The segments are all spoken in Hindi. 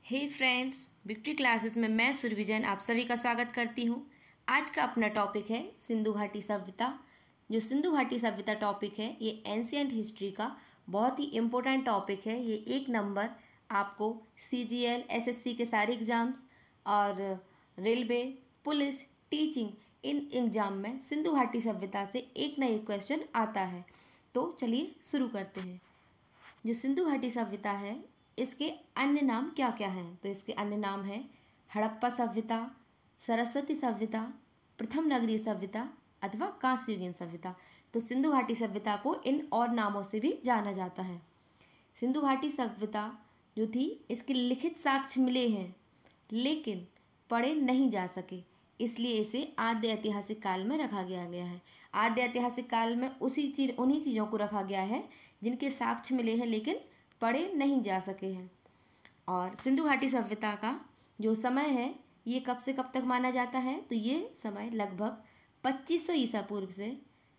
हे फ्रेंड्स, विक्ट्री क्लासेस में मैं सुरभिजन आप सभी का स्वागत करती हूँ। आज का अपना टॉपिक है सिंधु घाटी सभ्यता। जो सिंधु घाटी सभ्यता टॉपिक है ये एंशिएंट हिस्ट्री का बहुत ही इम्पोर्टेंट टॉपिक है। ये 1 नंबर आपको CGL SSC के सारे एग्ज़ाम्स और railway police teaching in exam में सिंधु घाटी सभ्यता से एक न एक क्वेश्चन आता है। तो चलिए शुरू करते हैं। जो सिंधु घाटी सभ्यता है इसके अन्य नाम क्या क्या हैं? तो इसके अन्य नाम हैं हड़प्पा सभ्यता, सरस्वती सभ्यता, प्रथम नगरीय सभ्यता अथवा कांस्ययुगीन सभ्यता। तो सिंधु घाटी सभ्यता को इन और नामों से भी जाना जाता है। सिंधु घाटी सभ्यता जो थी इसके लिखित साक्ष्य मिले हैं लेकिन पढ़े नहीं जा सके, इसलिए इसे आद्य ऐतिहासिक काल में रखा गया है। आद्य ऐतिहासिक काल में उन्हीं चीज़ों को रखा गया है जिनके साक्ष्य मिले हैं लेकिन पढ़े नहीं जा सके हैं। और सिंधु घाटी सभ्यता का जो समय है ये कब से कब तक माना जाता है? तो ये समय लगभग 2500 ईसा पूर्व से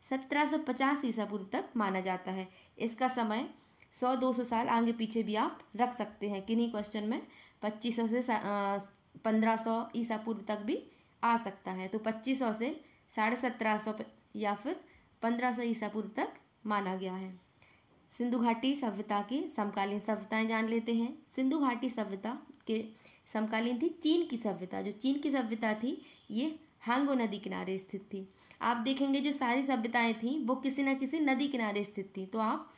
1750 ईसा पूर्व तक माना जाता है। इसका समय 100-200 साल आगे पीछे भी आप रख सकते हैं। किन्हीं क्वेश्चन में 2500 से 1500 ईसा पूर्व तक भी आ सकता है। तो 2500 से 1750 या फिर 1500 ईसा पूर्व तक माना गया है। सिंधु घाटी सभ्यता के समकालीन सभ्यताएं जान लेते हैं। सिंधु घाटी सभ्यता के समकालीन थी चीन की सभ्यता। जो चीन की सभ्यता थी ये हांगो नदी किनारे स्थित थी। आप देखेंगे जो सारी सभ्यताएं थी वो किसी न किसी नदी किनारे स्थित थी, तो आप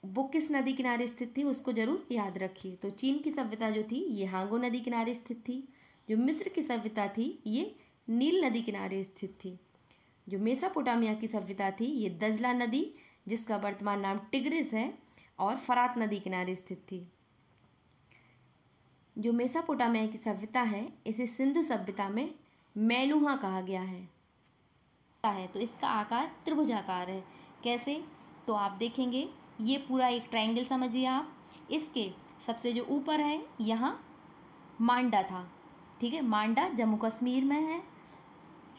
वो किस नदी किनारे स्थित थी उसको जरूर याद रखिए। तो चीन की सभ्यता जो थी ये हांगो नदी किनारे स्थित थी। जो मिस्र की सभ्यता थी ये नील नदी किनारे स्थित थी। जो मेसोपोटामिया की सभ्यता थी ये दजला नदी, जिसका वर्तमान नाम टिग्रिस है, और फरात नदी किनारे स्थित थी। जो मेसोपोटामिया की सभ्यता है इसे सिंधु सभ्यता में मैनुहा कहा गया है। तो इसका आकार त्रिभुजाकार है। कैसे? तो आप देखेंगे ये पूरा एक ट्रायंगल समझिए आप। इसके सबसे जो ऊपर है यहाँ मांडा था, ठीक है। मांडा जम्मू कश्मीर में है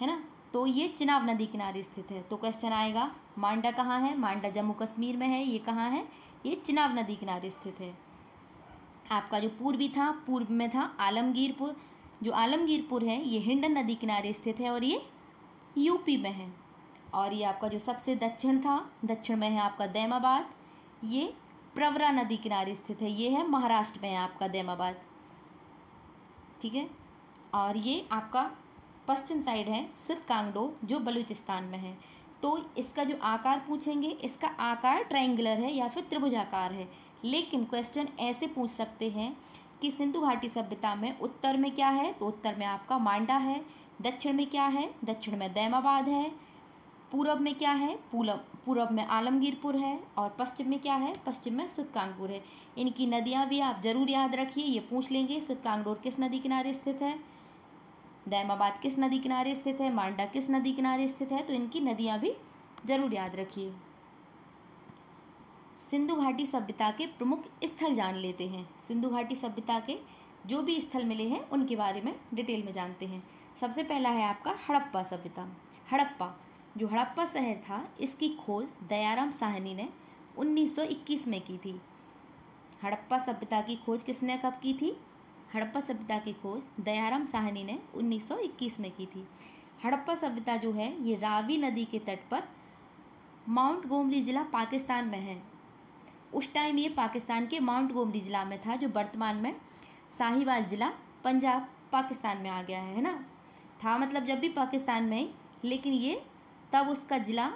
ना। तो ये चिनाब नदी किनारे स्थित है। तो क्वेश्चन आएगा मांडा कहाँ है? मांडा जम्मू कश्मीर में है। ये कहाँ है? ये चिनाब नदी किनारे स्थित है। आपका जो पूर्वी था, पूर्व में था आलमगीरपुर। जो आलमगीरपुर है ये हिंडन नदी किनारे स्थित है और ये यूपी में है। और ये आपका जो सबसे दक्षिण था, दक्षिण में है आपका दैमाबाद। ये प्रवरा नदी किनारे स्थित है। ये है महाराष्ट्र में है आपका दैमाबाद, ठीक है। और ये आपका पश्चिम साइड है सुरकांगडो जो बलूचिस्तान में है। तो इसका जो आकार पूछेंगे इसका आकार ट्रायंगुलर है या फिर त्रिभुजाकार है। लेकिन क्वेश्चन ऐसे पूछ सकते हैं कि सिंधु घाटी सभ्यता में उत्तर में क्या है? तो उत्तर में आपका मांडा है। दक्षिण में क्या है? दक्षिण में दैमाबाद है। पूरब में क्या है? पूरब में आलमगीरपुर है। और पश्चिम में क्या है? पश्चिम में सुरकांगपुर है। इनकी नदियाँ भी आप जरूर याद रखिए। ये पूछ लेंगे सुरकांगपुर किस नदी किनारे स्थित है, दैमाबाद किस नदी किनारे स्थित है, मांडा किस नदी किनारे स्थित है। तो इनकी नदियाँ भी जरूर याद रखिए। सिंधु घाटी सभ्यता के प्रमुख स्थल जान लेते हैं। सिंधु घाटी सभ्यता के जो भी स्थल मिले हैं उनके बारे में डिटेल में जानते हैं। सबसे पहला है आपका हड़प्पा सभ्यता। हड़प्पा, जो हड़प्पा शहर था इसकी खोज दयाराम साहनी ने 1921 में की थी। हड़प्पा सभ्यता की खोज किसने कब की थी? हड़प्पा सभ्यता की खोज दयाराम साहनी ने 1921 में की थी। हड़प्पा सभ्यता जो है ये रावी नदी के तट पर माउंट गोमरी ज़िला पाकिस्तान में है। उस टाइम ये पाकिस्तान के माउंट गोमरी ज़िला में था, जो वर्तमान में साहिवाल ज़िला पंजाब पाकिस्तान में आ गया है ना। था मतलब जब भी पाकिस्तान में, लेकिन ये तब उसका ज़िला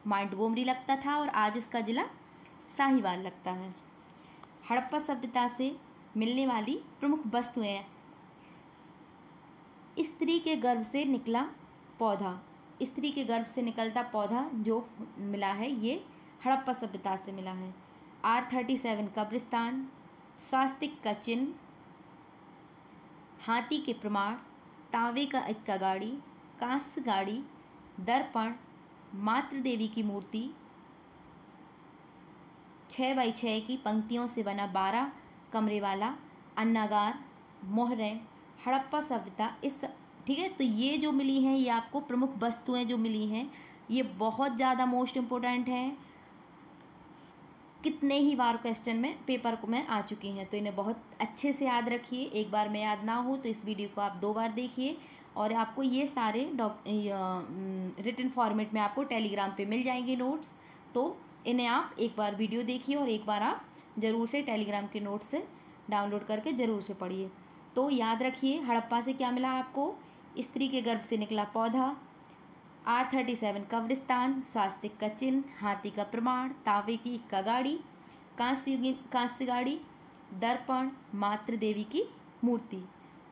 माउंट गोमरी लगता था और आज इसका ज़िला साहिवाल लगता है। हड़प्पा सभ्यता से मिलने वाली प्रमुख वस्तुएं: स्त्री के गर्भ से निकला पौधा। स्त्री के गर्भ से निकलता पौधा जो मिला है ये हड़प्पा सभ्यता से मिला है। R37 कब्रिस्तान, स्वास्तिक का चिन्ह, हाथी के प्रमाण, तांबे का इक्का गाड़ी, कांस्य गाड़ी, दर्पण, मातृ देवी की मूर्ति, 6x6 की पंक्तियों से बना 12 कमरे वाला अन्नागार, मोहरें। हड़प्पा सभ्यता इस, ठीक है। तो ये जो मिली हैं ये आपको प्रमुख वस्तुएं जो मिली हैं ये बहुत ज़्यादा मोस्ट इम्पोर्टेंट हैं। कितने ही बार क्वेश्चन में पेपर को में आ चुकी हैं, तो इन्हें बहुत अच्छे से याद रखिए। एक बार में याद ना हो तो इस वीडियो को आप 2 बार देखिए, और आपको ये सारे रिटन फॉर्मेट में आपको टेलीग्राम पे मिल जाएंगे नोट्स। तो इन्हें आप एक बार वीडियो देखिए और एक बार आप ज़रूर से टेलीग्राम के नोट्स से डाउनलोड करके ज़रूर से पढ़िए। तो याद रखिए, हड़प्पा से क्या मिला आपको? स्त्री के गर्भ से निकला पौधा, R37 कब्रिस्तान, स्वास्तिक का चिन्ह, हाथी का प्रमाण, तावे की इक्का गाड़ी, कांस्य गाड़ी, दर्पण, मातृ देवी की मूर्ति,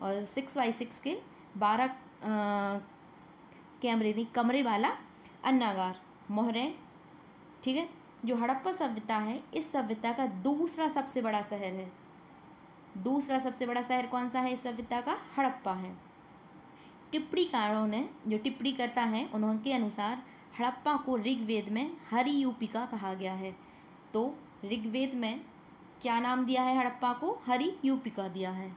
और 6x6 के 12 कमरे वाला अन्नागार, मोहरें। ठीक है, जो हड़प्पा सभ्यता है, इस सभ्यता का दूसरा सबसे बड़ा शहर है। दूसरा सबसे बड़ा शहर कौन सा है इस सभ्यता का? हड़प्पा है। टिप्पणीकारों ने, जो टिप्पणी करता है, उनके अनुसार हड़प्पा को ऋग्वेद में हरियूपिका कहा गया है। तो ऋग्वेद में क्या नाम दिया है हड़प्पा को? हरियूपिका दिया है।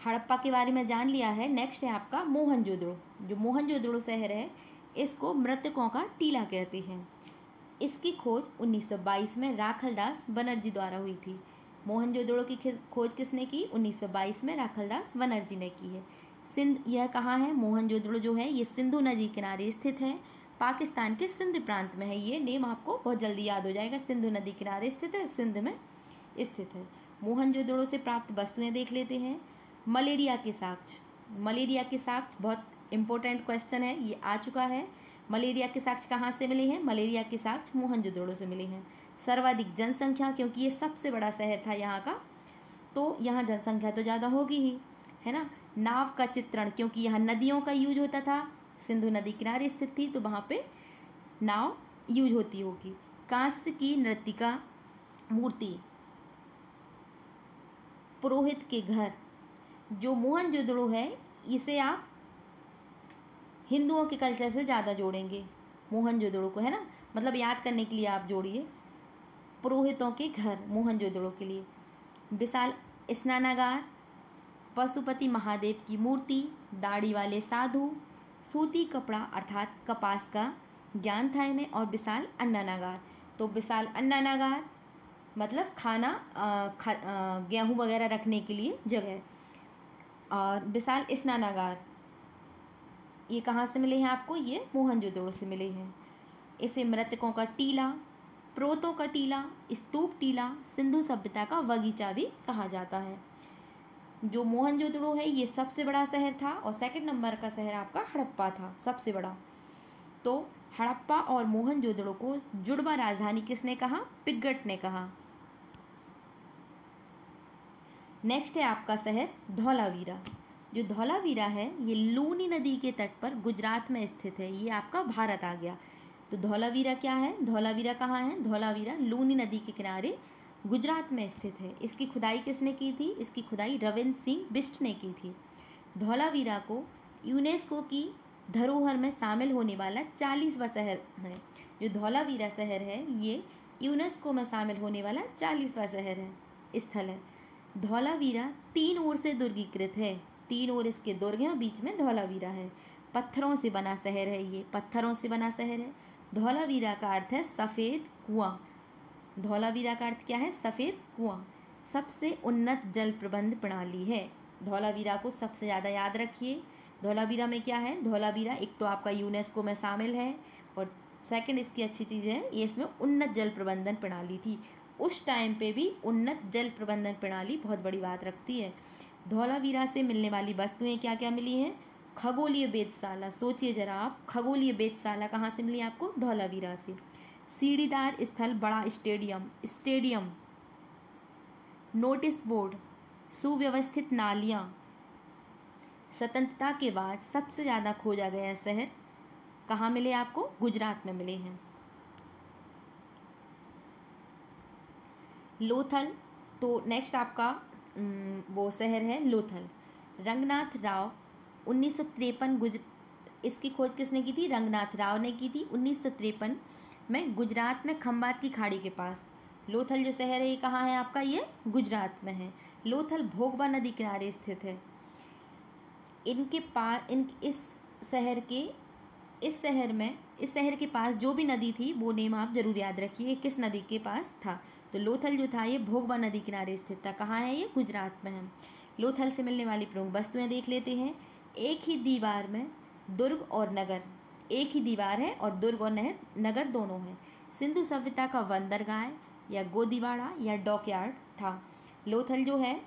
हड़प्पा के बारे में जान लिया है। नेक्स्ट है आपका मोहनजोदड़ो। जो मोहनजोदड़ो शहर है, इसको मृतकों का टीला कहते हैं। इसकी खोज 1922 में राखलदास बनर्जी द्वारा हुई थी। मोहनजोदड़ो की खोज किसने की? 1922 में राखलदास बनर्जी ने की है। यह कहाँ है? मोहनजोदड़ो जो है ये सिंधु नदी किनारे स्थित है, पाकिस्तान के सिंध प्रांत में है। ये नेम आपको बहुत जल्दी याद हो जाएगा। सिंधु नदी किनारे स्थित है, सिंध में स्थित है। मोहनजोदड़ो से प्राप्त वस्तुएं देख लेते हैं। मलेरिया के साक्ष्य। मलेरिया के साक्ष्य बहुत इंपॉर्टेंट क्वेश्चन है, ये आ चुका है। मलेरिया के साक्ष्य कहाँ से मिले हैं? मलेरिया के साक्ष्य मोहनजोदड़ो से मिले हैं। सर्वाधिक जनसंख्या, क्योंकि ये सबसे बड़ा शहर था यहाँ का, तो यहाँ जनसंख्या तो ज़्यादा होगी ही, है ना। नाव का चित्रण, क्योंकि यहाँ नदियों का यूज होता था, सिंधु नदी किनारे स्थित थी, तो वहाँ पे नाव यूज होती होगी। कांस्य की नृत्यिका मूर्ति, पुरोहित के घर। जो मोहनजोदड़ो है, इसे आप हिंदुओं के कल्चर से ज़्यादा जोड़ेंगे मोहनजोदड़ो को, है ना। मतलब याद करने के लिए आप जोड़िए पुरोहितों के घर मोहनजोदड़ो के लिए। विशाल स्नानागार, पशुपति महादेव की मूर्ति, दाढ़ी वाले साधु, सूती कपड़ा अर्थात कपास का ज्ञान था इन्हें, और विशाल अन्नागार। तो विशाल अन्नागार मतलब खाना, गेहूँ वगैरह रखने के लिए जगह। और विशाल स्नानागार ये कहाँ से मिले हैं आपको? ये मोहनजोदड़ो से मिले हैं। इसे मृतकों का टीला, प्रोतों का टीला, स्तूप टीला, सिंधु सभ्यता का बगीचा भी कहा जाता है। जो मोहनजोदड़ो है ये सबसे बड़ा शहर था, और सेकंड नंबर का शहर आपका हड़प्पा था, सबसे बड़ा। तो हड़प्पा और मोहनजोदड़ो को जुड़वा राजधानी किसने कहा? पिग्गट ने कहा। नेक्स्ट है आपका शहर धौलावीरा। जो धौलावीरा है ये लूनी नदी के तट पर गुजरात में स्थित है। ये आपका भारत आ गया। तो धौलावीरा क्या है? धौलावीरा कहाँ है? धौलावीरा लूनी नदी के किनारे गुजरात में स्थित है। इसकी खुदाई किसने की थी? इसकी खुदाई रविंद्र सिंह बिष्ट ने की थी। धौलावीरा को यूनेस्को की धरोहर में शामिल होने वाला 40वां शहर है। जो धौलावीरा शहर है ये यूनेस्को में शामिल होने वाला 40वां शहर है, स्थल है। धौलावीरा 3 ओर से दुर्गीकृत है। 3 ओर इसके दुर्ग हैं, बीच में धौलावीरा है। पत्थरों से बना शहर है, ये पत्थरों से बना शहर है। धौलावीरा का अर्थ है सफ़ेद कुआं। धौलावीरा का अर्थ क्या है? सफ़ेद कुआं। सबसे उन्नत जल प्रबंध प्रणाली है। धौलावीरा को सबसे ज़्यादा याद रखिए। धौलावीरा में क्या है? धौलावीरा एक तो आपका यूनेस्को में शामिल है, और सेकंड इसकी अच्छी चीज़ है ये इसमें उन्नत जल प्रबंधन प्रणाली थी। उस टाइम पे भी उन्नत जल प्रबंधन प्रणाली बहुत बड़ी बात रखती है। धौलावीरा से मिलने वाली वस्तुएं क्या क्या मिली हैं? खगोलीय वेधशाला। सोचिए जरा आप, खगोलीय वेधशाला कहाँ से मिली आपको? धौलावीरा से। सीढ़ीदार स्थल, बड़ा स्टेडियम, नोटिस बोर्ड, सुव्यवस्थित नालियाँ। स्वतंत्रता के बाद सबसे ज़्यादा खोजा गया शहर कहाँ मिले आपको? गुजरात में मिले हैं। लोथल, तो नेक्स्ट आपका वो शहर है लोथल। रंगनाथ राव 1953 इसकी खोज किसने की थी? रंगनाथ राव ने की थी 1953 में, गुजरात में खंबात की खाड़ी के पास। लोथल जो शहर है ये कहाँ है आपका? ये गुजरात में है। लोथल भोगबा नदी किनारे स्थित है। इस शहर में इस शहर के पास जो भी नदी थी वो नेम आप जरूर याद रखिए, किस नदी के पास था। तो लोथल जो था ये भोगवा नदी किनारे स्थित था। कहाँ है ये? गुजरात में है। लोथल से मिलने वाली प्रमुख वस्तुएं देख लेते हैं। एक ही दीवार में दुर्ग और नगर, एक ही दीवार है और दुर्ग और नगर दोनों हैं। सिंधु सभ्यता का बंदरगाह या गोदीवाड़ा या डॉकयार्ड था। लोथल जो है,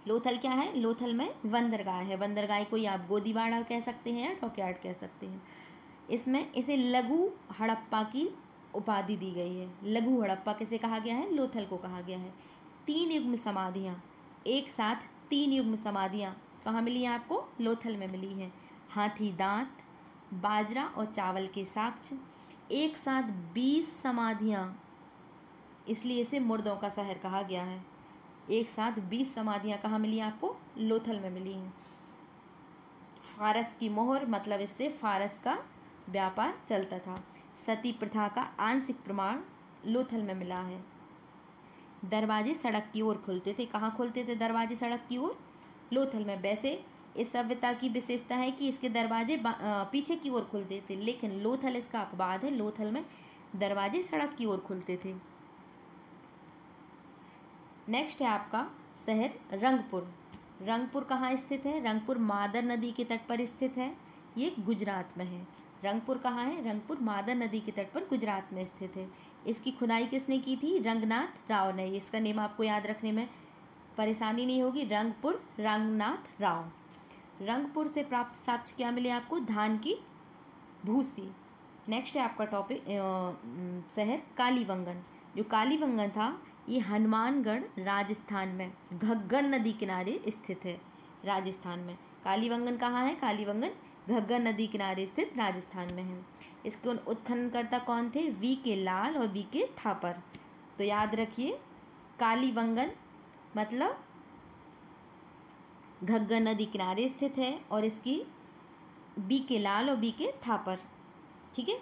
लोथल क्या है? लोथल में बंदरगाह है। बंदरगाह को आप गोदीवाड़ा कह सकते हैं या डॉकयार्ड कह सकते हैं। इसमें इसे लघु हड़प्पा की उपाधि दी गई है। लघु हड़प्पा किसे कहा गया है? लोथल को कहा गया है। 3 युग्म समाधियाँ, एक साथ 3 युग्म समाधियाँ कहाँ मिली हैं आपको? लोथल में मिली हैं। हाथी दांत, बाजरा और चावल के साक्ष्य, एक साथ 20 समाधियाँ, इसलिए इसे मुर्दों का शहर कहा गया है। एक साथ 20 समाधियाँ कहाँ मिली आपको? लोथल में मिली हैं। फारस की मोहर, मतलब इससे फारस का व्यापार चलता था। सती प्रथा का आंशिक प्रमाण लोथल में मिला है। दरवाजे सड़क की ओर खुलते थे। कहाँ खुलते थे दरवाजे सड़क की ओर? लोथल में। वैसे इस सभ्यता की विशेषता है कि इसके दरवाजे पीछे की ओर खुलते थे, लेकिन लोथल इसका अपवाद है। लोथल में दरवाजे सड़क की ओर खुलते थे। नेक्स्ट है आपका शहर रंगपुर। रंगपुर कहाँ स्थित है? रंगपुर मादर नदी के तट पर स्थित है। ये गुजरात में है। रंगपुर कहाँ है? रंगपुर मादर नदी के तट पर गुजरात में स्थित है। इसकी खुदाई किसने की थी? रंगनाथ राव ने। इसका नेम आपको याद रखने में परेशानी नहीं होगी। रंगपुर, रंगनाथ राव। रंगपुर से प्राप्त साक्ष्य क्या मिले आपको? धान की भूसी। नेक्स्ट है आपका टॉपिक शहर कालीबंगन। जो कालीबंगन था ये हनुमानगढ़ राजस्थान में घग्गर नदी किनारे स्थित है। राजस्थान में कालीबंगन कहाँ है? कालीबंगन घग्गर नदी किनारे स्थित राजस्थान में है। इसके उत्खननकर्ता कौन थे? वी के लाल और वी के थापर। तो याद रखिए कालीबंगन मतलब घग्गर नदी किनारे स्थित है और इसकी बी के लाल और बी के थापर, ठीक है,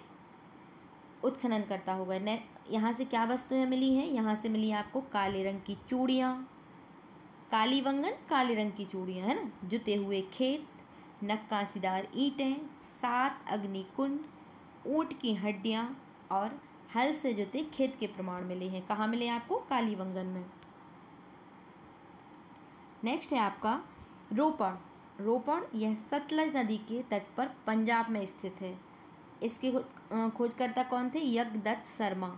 उत्खनन करता होगा। यहाँ से क्या वस्तुएं मिली हैं? यहाँ से मिली आपको काले रंग की चूड़ियाँ, कालीबंगन काले रंग की चूड़ियाँ, है ना, जुते हुए खेत, नक्काशीदार ईंटें, 7 अग्निकुंड, ऊँट की हड्डियाँ और हल से जुते खेत के प्रमाण मिले हैं। कहाँ मिले आपको? कालीबंगन में। नेक्स्ट है आपका रोपड़। रोपड़ यह सतलज नदी के तट पर पंजाब में स्थित है। इसके खोजकर्ता कौन थे? यज्ञदत्त शर्मा।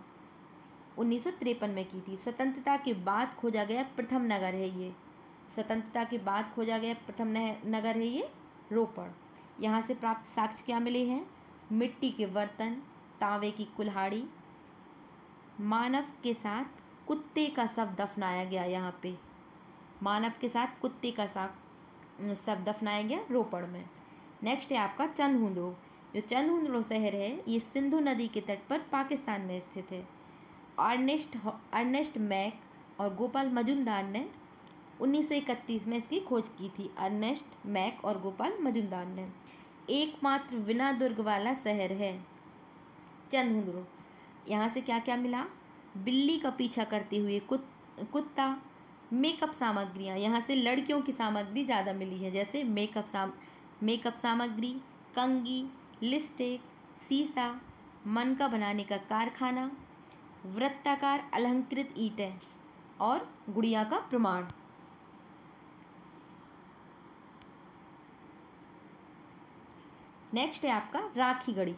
1953 में की थी। स्वतंत्रता के बाद खोजा गया प्रथम नगर है ये। स्वतंत्रता के बाद खोजा गया प्रथम नगर है ये रोपड़। यहाँ से प्राप्त साक्ष्य क्या मिले हैं? मिट्टी के बर्तन, तांबे की कुल्हाड़ी, मानव के साथ कुत्ते का शव दफनाया गया। यहाँ पे मानव के साथ कुत्ते का शव दफनाया गया रोपड़ में। नेक्स्ट है आपका चंदहुंदड़ो। जो चंदहुंदड़ो शहर है ये सिंधु नदी के तट पर पाकिस्तान में स्थित है। अर्नेस्ट मैक और गोपाल मजुमदार ने 1931 में इसकी खोज की थी। अर्नेस्ट मैक और गोपाल मजुमदार ने। एकमात्र बिना दुर्ग वाला शहर है चंदहुंदड़ो। यहाँ से क्या क्या मिला? बिल्ली का पीछा करते हुए कुत्ता, मेकअप सामग्रियाँ, यहाँ से लड़कियों की सामग्री ज़्यादा मिली है, जैसे मेकअप सामग्री, कंघी, लिपस्टिक, शीशा, मनका बनाने का कारखाना, वृत्ताकार अलंकृत ईंटें और गुड़िया का प्रमाण। नेक्स्ट है आपका राखीगढ़ी।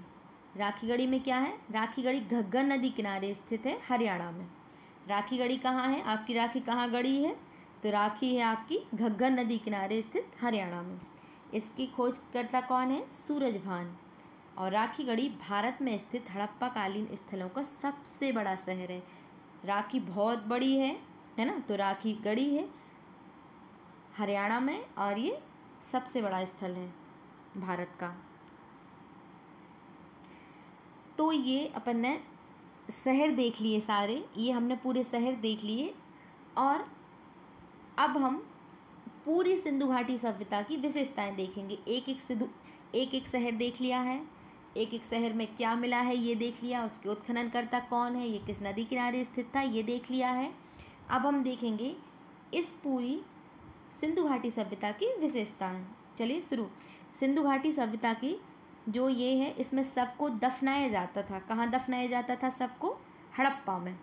राखीगढ़ी में क्या है? राखीगढ़ी घग्गर नदी किनारे स्थित है हरियाणा में। राखीगढ़ी कहाँ है? आपकी राखी कहाँ गढ़ी है? तो राखी है आपकी घग्गर नदी किनारे स्थित हरियाणा में। इसकी खोजकर्ता कौन है? सूरजभान। और राखीगढ़ी भारत में स्थित हड़प्पा कालीन स्थलों का सबसे बड़ा शहर है। राखी बहुत बड़ी है ना, तो राखीगढ़ी है हरियाणा में और ये सबसे बड़ा स्थल है भारत का। तो ये अपन ने शहर देख लिए सारे, ये हमने पूरे शहर देख लिए और अब हम पूरी सिंधु घाटी सभ्यता की विशेषताएं देखेंगे। एक एक शहर देख लिया है, एक एक शहर में क्या मिला है ये देख लिया, उसके उत्खननकर्ता कौन है, ये किस नदी किनारे स्थित था ये देख लिया है। अब हम देखेंगे इस पूरी सिंधु घाटी सभ्यता की विशेषताएं। चलिए शुरू। सिंधु घाटी सभ्यता की जो ये है इसमें सबको दफनाया जाता था। कहाँ दफनाया जाता था सबको? हड़प्पा में।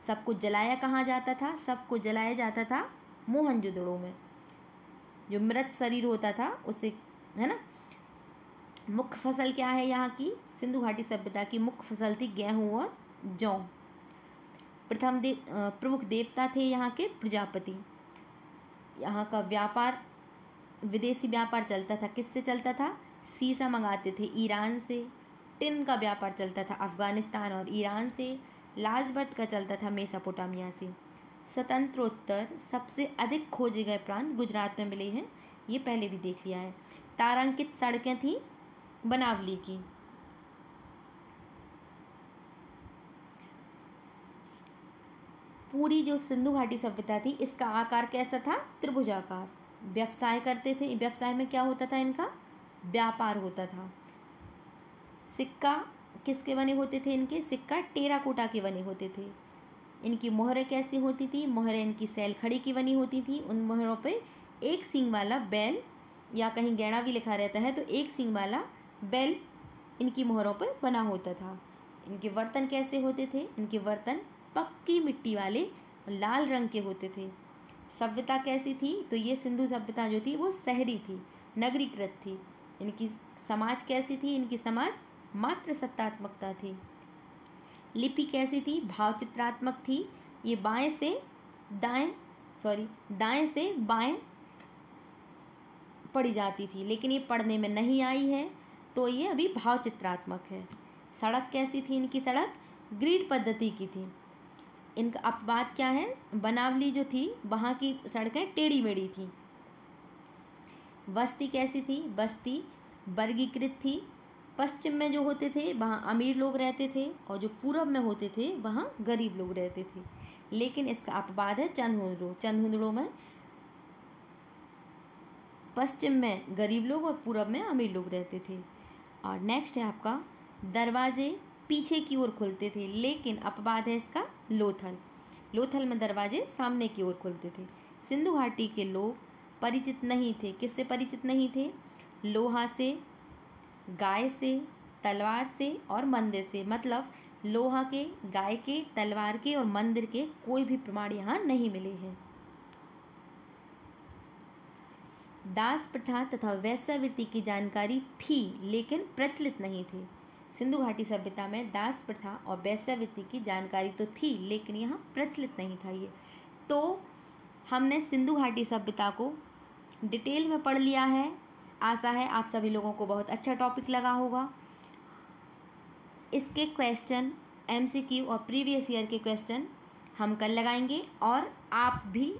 सबको जलाया कहाँ जाता था? सबको जलाया जाता था मोहनजोदड़ो में। जो मृत शरीर होता था उसे, है ना। मुख्य फसल क्या है यहाँ की? सिंधु घाटी सभ्यता की मुख्य फसल थी गेहूँ और जौ। प्रमुख देवता थे यहाँ के प्रजापति। यहाँ का व्यापार, विदेशी व्यापार चलता था। किससे चलता था? सीसा मंगाते थे ईरान से। टिन का व्यापार चलता था अफ़गानिस्तान और ईरान से। लाजवत का चलता था मेसोपोटामिया से। स्वतंत्रोत्तर सबसे अधिक खोजे गए प्रांत गुजरात में मिले हैं, ये पहले भी देख लिया है। तारांकित सड़कें थी बनावली की। पूरी जो सिंधु घाटी सभ्यता थी इसका आकार कैसा था? त्रिभुजाकार। व्यवसाय करते थे। व्यवसाय में क्या होता था? इनका व्यापार होता था। सिक्का किसके बने होते थे? इनके सिक्का टेराकोटा के बने होते थे। इनकी मोहरें कैसी होती थी? मोहरें इनकी सैलखड़ी की बनी होती थी। उन मोहरों पे एक सींग वाला बैल, या कहीं गैड़ा भी लिखा रहता है तो एक सींग वाला बैल इनकी मोहरों पर बना होता था। इनके बर्तन कैसे होते थे? इनके बर्तन पक्की मिट्टी वाले लाल रंग के होते थे। सभ्यता कैसी थी? तो ये सिंधु सभ्यता जो थी वो शहरी थी, नगरीकृत थी। इनकी समाज कैसी थी? इनकी समाज मात्र सत्तात्मकता थी। लिपि कैसी थी? भावचित्रात्मक थी। ये दाएं से बाएं पढ़ी जाती थी, लेकिन ये पढ़ने में नहीं आई है, तो ये अभी भावचित्रात्मक है। सड़क कैसी थी? इनकी सड़क ग्रिड पद्धति की थी। इनका अपवाद क्या है? बनावली जो थी वहाँ की सड़कें टेढ़ी मेढ़ी थी। बस्ती कैसी थी? बस्ती वर्गीकृत थी। पश्चिम में जो होते थे वहाँ अमीर लोग रहते थे, और जो पूरब में होते थे वहाँ गरीब लोग रहते थे। लेकिन इसका अपवाद है चंदहुंदड़ो में पश्चिम में गरीब लोग और पूरब में अमीर लोग रहते थे। और नेक्स्ट है आपका, दरवाजे पीछे की ओर खुलते थे, लेकिन अपवाद है इसका लोथल में दरवाजे सामने की ओर खुलते थे। सिंधु घाटी के लोग परिचित नहीं थे। किससे परिचित नहीं थे? लोहा से, गाय से, तलवार से और मंदिर से। मतलब लोहा के, गाय के, तलवार के और मंदिर के कोई भी प्रमाण यहाँ नहीं मिले हैं। दास प्रथा तथा वेश्यावृत्ति की जानकारी थी, लेकिन प्रचलित नहीं थी। सिंधु घाटी सभ्यता में दास प्रथा और वेश्यावृत्ति की जानकारी तो थी, लेकिन यहाँ प्रचलित नहीं था ये। तो हमने सिंधु घाटी सभ्यता को डिटेल में पढ़ लिया है। आशा है आप सभी लोगों को बहुत अच्छा टॉपिक लगा होगा। इसके क्वेश्चन, MCQ और प्रीवियस ईयर के क्वेश्चन हम कल लगाएंगे, और आप भी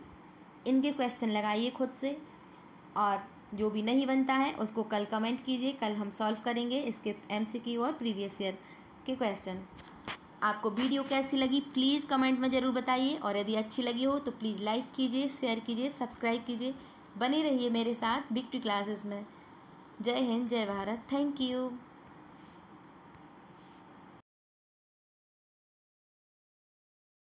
इनके क्वेश्चन लगाइए खुद से, और जो भी नहीं बनता है उसको कल कमेंट कीजिए। कल हम सॉल्व करेंगे इसके MCQ और प्रीवियस ईयर के क्वेश्चन। आपको वीडियो कैसी लगी प्लीज़ कमेंट में ज़रूर बताइए, और यदि अच्छी लगी हो तो प्लीज़ लाइक कीजिए, शेयर कीजिए, सब्सक्राइब कीजिए। बने रहिए मेरे साथ विक्ट्री क्लासेस में। जय हिंद, जय भारत, थैंक यू।